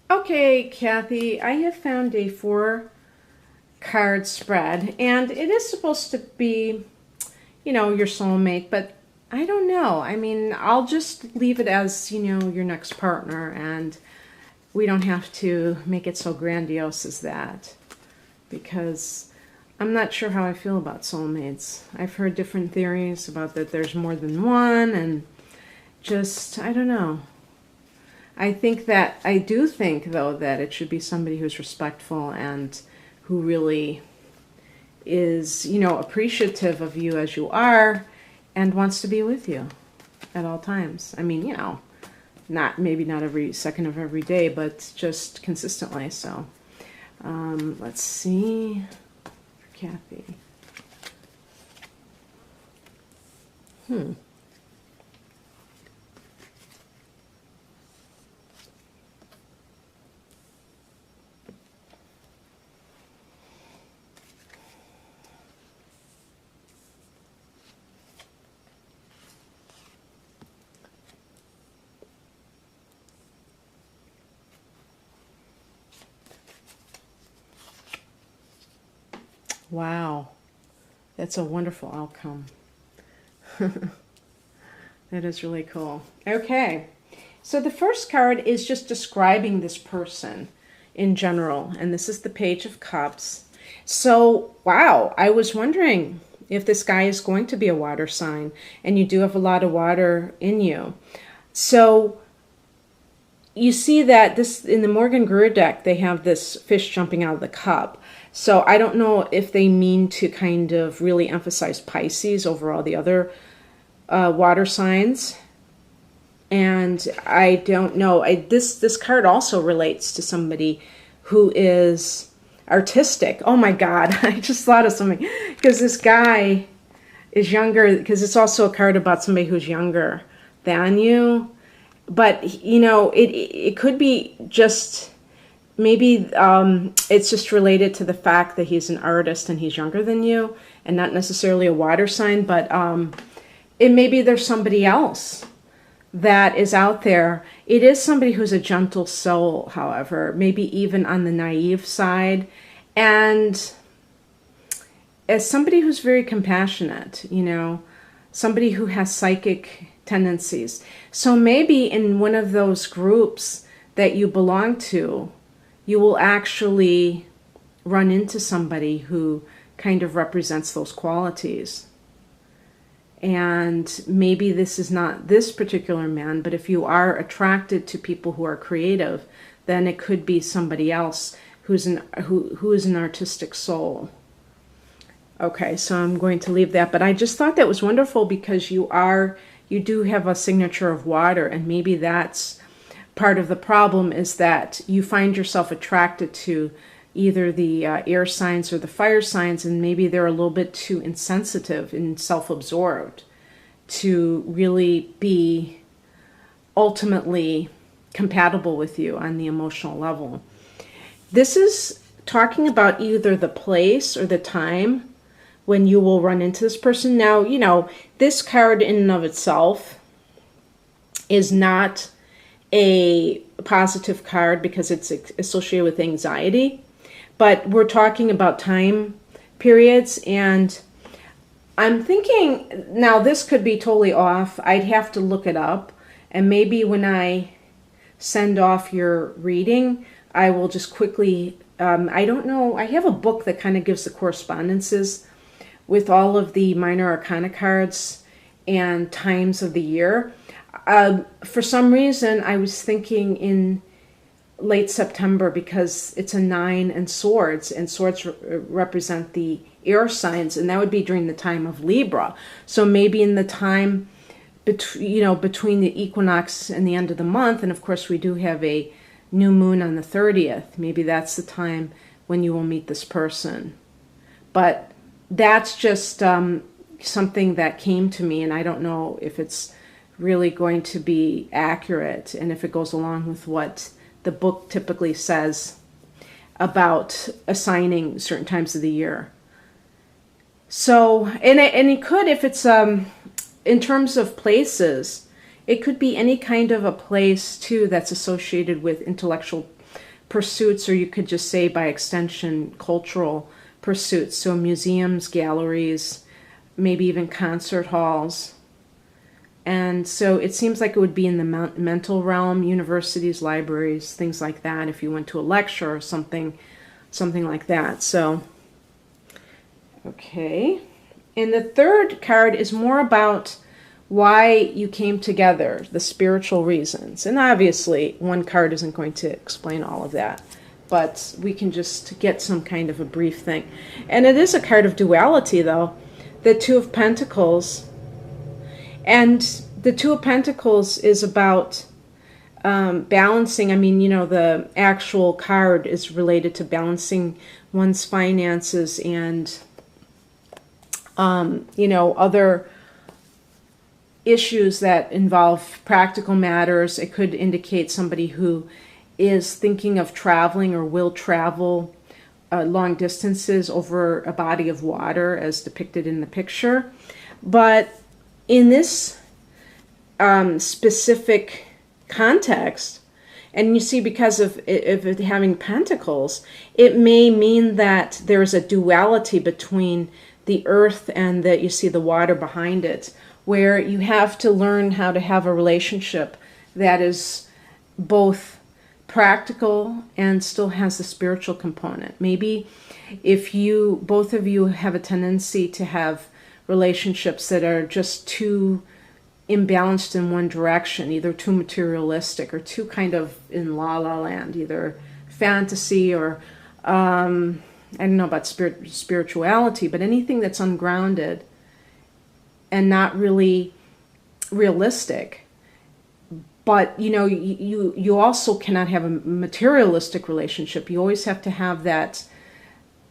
Okay, Kathy, I have found a 4 card spread, and it is supposed to be, your soulmate, but I don't know. I mean, I'll just leave it as, your next partner, and we don't have to make it so grandiose as that because I'm not sure how I feel about soulmates. I've heard different theories about that there's more than one, and just, I don't know. I do think, though, that it should be somebody who's respectful and who really is, appreciative of you as you are and wants to be with you at all times. I mean, maybe not every second of every day, but just consistently. So, let's see for Kathy. Wow, that's a wonderful outcome. That is really cool. Okay, so the first card is just describing this person in general, and this is the Page of Cups. So, wow, I was wondering if this guy is going to be a water sign, and you do have a lot of water in you. So, you see that this in the Morgan Greer deck, they have this fish jumping out of the cup. So I don't know if they mean to kind of really emphasize Pisces over all the other water signs. And I don't know. This card also relates to somebody who is artistic. Oh my God, I just thought of something. Because this guy is younger, because it's also a card about somebody who's younger than you. But, it could be just, maybe it's just related to the fact that he's an artist and he's younger than you and not necessarily a water sign, but maybe there's somebody else that is out there. It is somebody who's a gentle soul, however, maybe even on the naive side, and as somebody who's very compassionate, somebody who has psychic tendencies. So maybe in one of those groups that you belong to, you will actually run into somebody who kind of represents those qualities. And maybe this is not this particular man, but if you are attracted to people who are creative, then it could be somebody else who is an artistic soul. Okay, so I'm going to leave that, but I just thought that was wonderful because you do have a signature of water, and maybe that's part of the problem, is that you find yourself attracted to either the air signs or the fire signs, and maybe they're a little bit too insensitive and self-absorbed to really be ultimately compatible with you on the emotional level. This is talking about either the place or the time when you will run into this person. Now, this card in and of itself is not a positive card because it's associated with anxiety, but we're talking about time periods, and I'm thinking, now this could be totally off. I'd have to look it up, and maybe when I send off your reading, I will just quickly, I don't know, I have a book that kind of gives the correspondences with all of the minor arcana cards and times of the year. For some reason, I was thinking in late September because it's a 9 and swords represent the air signs, and that would be during the time of Libra. So maybe in the time between the equinox and the end of the month, and of course we do have a new moon on the 30th. Maybe that's the time when you will meet this person. But that's just something that came to me, and I don't know if it's really going to be accurate and if it goes along with what the book typically says about assigning certain times of the year. So, and it could, if it's in terms of places, it could be any kind of a place too that's associated with intellectual pursuits, or you could just say by extension cultural pursuits. So museums, galleries, maybe even concert halls. And so it seems like it would be in the mental realm, universities, libraries, things like that, if you went to a lecture or something like that. So, okay. And the third card is more about why you came together, the spiritual reasons. And obviously, one card isn't going to explain all of that, but we can just get some kind of a brief thing. And it is a card of duality, though. The Two of Pentacles. And the Two of Pentacles is about balancing. I mean, you know, the actual card is related to balancing one's finances and, you know, other issues that involve practical matters. It could indicate somebody who is thinking of traveling or will travel long distances over a body of water as depicted in the picture. But in this specific context, and you see, because of it having pentacles, it may mean that there's a duality between the earth and that you see the water behind it, where you have to learn how to have a relationship that is both practical and still has the spiritual component. Maybe if you, both of you, have a tendency to have relationships that are just too imbalanced in one direction, either too materialistic or too kind of in la la land, either fantasy or I don't know about spirituality, but anything that's ungrounded and not really realistic. But you know, you also cannot have a materialistic relationship. You always have to have that.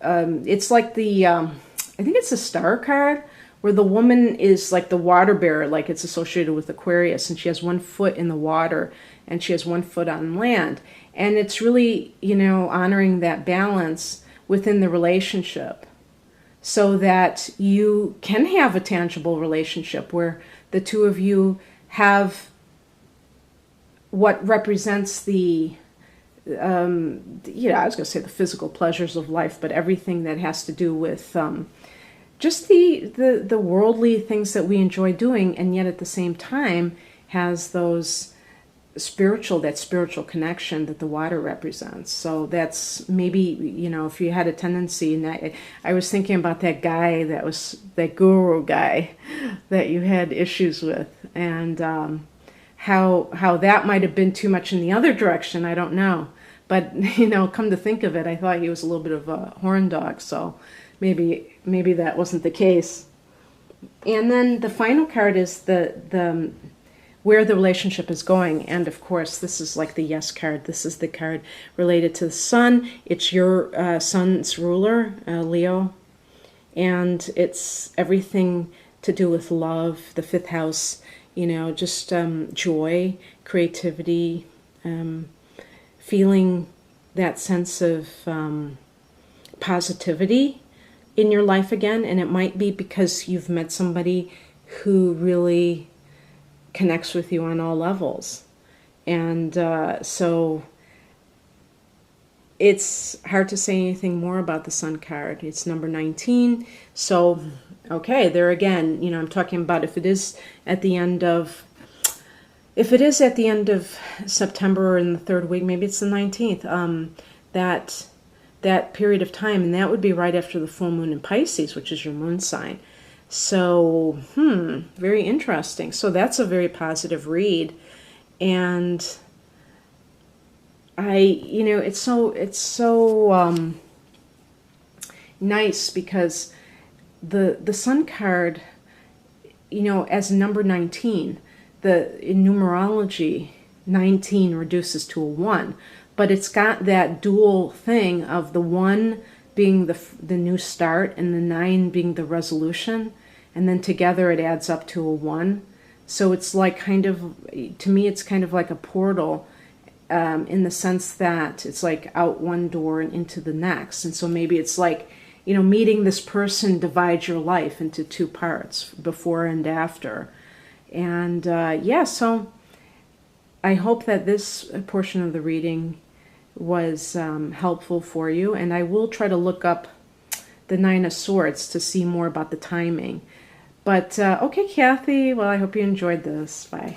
It's like the I think it's the Star card, where the woman is like the water bearer, like it's associated with Aquarius, and she has one foot in the water and she has one foot on land. And it's really, you know, honoring that balance within the relationship so that you can have a tangible relationship where the two of you have what represents the, you know, I was going to say the physical pleasures of life, but everything that has to do with just the worldly things that we enjoy doing, and yet at the same time has those that spiritual connection that the water represents. So that's maybe, you know, if you had a tendency, and I was thinking about that guy that guru guy that you had issues with, and how that might have been too much in the other direction, I don't know. But, you know, come to think of it, I thought he was a little bit of a horn dog, so maybe that wasn't the case. And then the final card is the where the relationship is going. And of course, this is like the yes card. This is the card related to the sun. It's your sun's ruler, Leo. And it's everything to do with love, the fifth house, you know, just joy, creativity, feeling that sense of positivity in your life again. And it might be because you've met somebody who really connects with you on all levels. And so it's hard to say anything more about the sun card. It's number 19. So, okay, there again, you know, I'm talking about if it is at the end of September or in the third week, maybe it's the 19th, that period of time, and that would be right after the full moon in Pisces, which is your moon sign. So, very interesting. So that's a very positive read. And you know, it's so nice because the sun card, you know, as number 19, in numerology, 19 reduces to a 1, but it's got that dual thing of the 1 being the new start and the 9 being the resolution, and then together it adds up to a 1. So it's like to me, it's kind of like a portal in the sense that it's like out one door and into the next. And so maybe it's like, you know, meeting this person divides your life into two parts, before and after. And yeah, so I hope that this portion of the reading was helpful for you. And I will try to look up the Nine of Swords to see more about the timing. But okay, Kathy, well, I hope you enjoyed this. Bye.